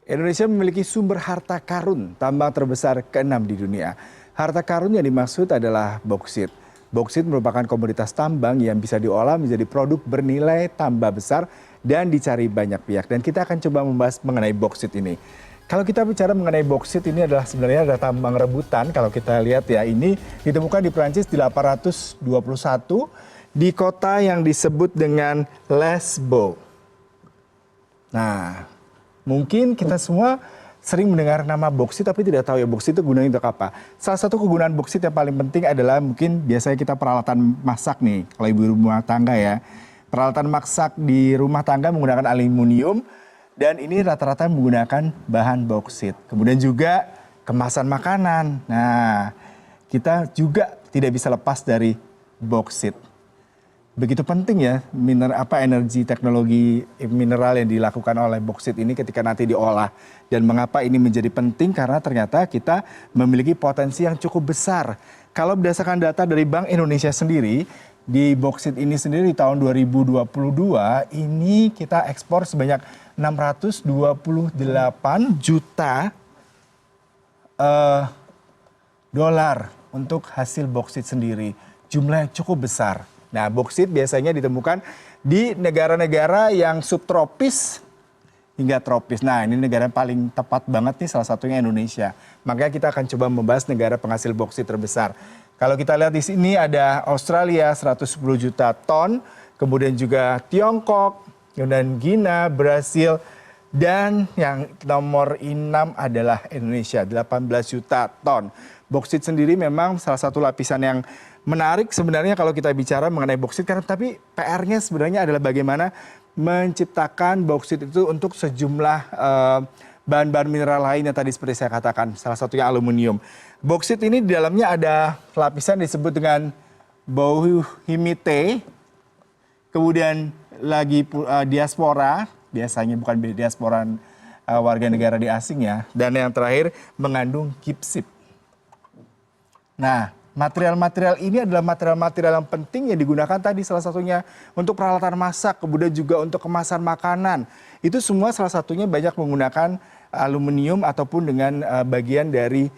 Indonesia memiliki sumber harta karun tambang terbesar keenam di dunia. Harta karun yang dimaksud adalah boksit. Boksit merupakan komoditas tambang yang bisa diolah menjadi produk bernilai tambah besar dan dicari banyak pihak. Dan kita akan coba membahas mengenai boksit ini. Kalau kita bicara mengenai boksit, ini adalah sebenarnya ada tambang rebutan. Kalau kita lihat ya, ini ditemukan di Prancis di 821 di kota yang disebut dengan Lesbos. Nah, mungkin kita semua sering mendengar nama boksit tapi tidak tahu ya boksit itu gunanya untuk apa. Salah satu kegunaan boksit yang paling penting adalah mungkin biasanya kita peralatan masak nih, kalau ibu rumah tangga ya. Peralatan masak di rumah tangga menggunakan aluminium dan ini rata-rata menggunakan bahan boksit. Kemudian juga kemasan makanan. Nah, kita juga tidak bisa lepas dari boksit. Begitu penting ya energi teknologi mineral yang dilakukan oleh boksit ini ketika nanti diolah. Dan mengapa ini menjadi penting karena ternyata kita memiliki potensi yang cukup besar. Kalau berdasarkan data dari Bank Indonesia sendiri, di boksit ini sendiri di tahun 2022 ini kita ekspor sebanyak 628 juta dolar untuk hasil boksit sendiri. Jumlah yang cukup besar. Nah, boksit biasanya ditemukan di negara-negara yang subtropis hingga tropis. Nah, ini negara yang paling tepat banget nih, salah satunya Indonesia. Makanya kita akan coba membahas negara penghasil boksit terbesar. Kalau kita lihat di sini ada Australia 110 juta ton, kemudian juga Tiongkok, kemudian Gina, Brasil, dan yang nomor 6 adalah Indonesia 18 juta ton. Boksit sendiri memang salah satu lapisan yang menarik sebenarnya kalau kita bicara mengenai boksit, karena tapi PR-nya sebenarnya adalah bagaimana menciptakan boksit itu untuk sejumlah bahan-bahan mineral lain yang tadi seperti saya katakan, salah satunya aluminium. Boksit ini di dalamnya ada lapisan disebut dengan bauxite, kemudian lagi diaspora, biasanya bukan diaspora warga negara di asing ya, dan yang terakhir mengandung gipsit. Nah, material-material ini adalah material-material yang penting yang digunakan tadi salah satunya untuk peralatan masak, kemudian juga untuk kemasan makanan. Itu semua salah satunya banyak menggunakan aluminium ataupun dengan bagian dari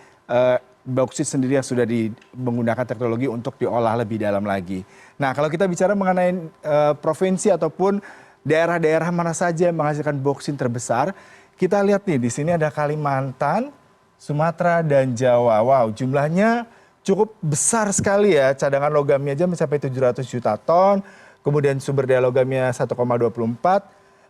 boksit sendiri yang sudah menggunakan teknologi untuk diolah lebih dalam lagi. Nah, kalau kita bicara mengenai provinsi ataupun daerah-daerah mana saja yang menghasilkan boksit terbesar, kita lihat nih di sini ada Kalimantan, Sumatera, dan Jawa. Wow, jumlahnya cukup besar sekali ya, cadangan logamnya aja mencapai 700 juta ton, kemudian sumber daya logamnya 1,24,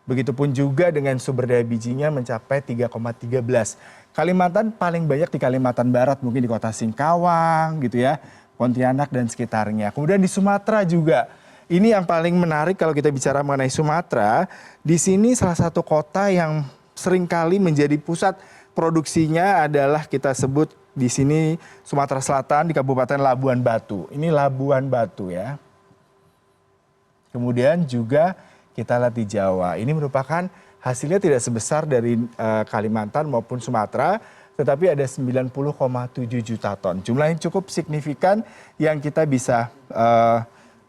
begitupun juga dengan sumber daya bijinya mencapai 3,13. Kalimantan paling banyak di Kalimantan Barat, mungkin di kota Singkawang gitu ya, Pontianak dan sekitarnya. Kemudian di Sumatera juga, ini yang paling menarik kalau kita bicara mengenai Sumatera, di sini salah satu kota yang seringkali menjadi pusat produksinya adalah kita sebut di sini Sumatera Selatan di Kabupaten Labuan Batu. Ini Labuan Batu ya. Kemudian juga kita lihat di Jawa. Ini merupakan hasilnya tidak sebesar dari Kalimantan maupun Sumatera, tetapi ada 90,7 juta ton. Jumlah yang cukup signifikan yang kita bisa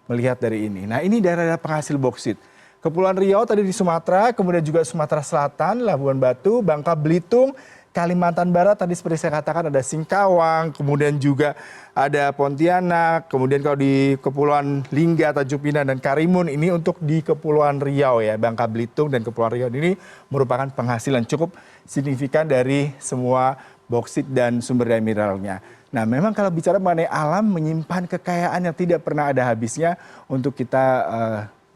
melihat dari ini. Nah, ini daerah-daerah penghasil boksit. Kepulauan Riau tadi di Sumatera, kemudian juga Sumatera Selatan, Labuan Batu, Bangka Belitung, Kalimantan Barat tadi seperti saya katakan ada Singkawang, kemudian juga ada Pontianak, kemudian kalau di Kepulauan Lingga, Tanjung Pinang, dan Karimun ini untuk di Kepulauan Riau ya, Bangka Belitung dan Kepulauan Riau ini merupakan penghasilan cukup signifikan dari semua boksit dan sumber daya mineralnya. Nah, memang kalau bicara mengenai alam menyimpan kekayaan yang tidak pernah ada habisnya untuk kita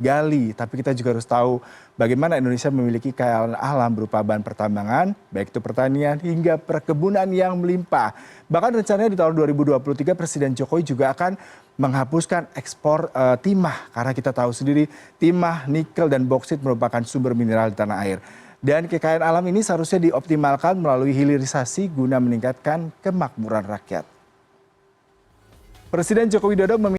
gali, tapi kita juga harus tahu bagaimana Indonesia memiliki kekayaan alam berupa bahan pertambangan, baik itu pertanian hingga perkebunan yang melimpah. Bahkan rencananya di tahun 2023 Presiden Jokowi juga akan menghapuskan ekspor timah, karena kita tahu sendiri timah, nikel, dan boksit merupakan sumber mineral di tanah air. Dan kekayaan alam ini seharusnya dioptimalkan melalui hilirisasi guna meningkatkan kemakmuran rakyat. Presiden Joko Widodo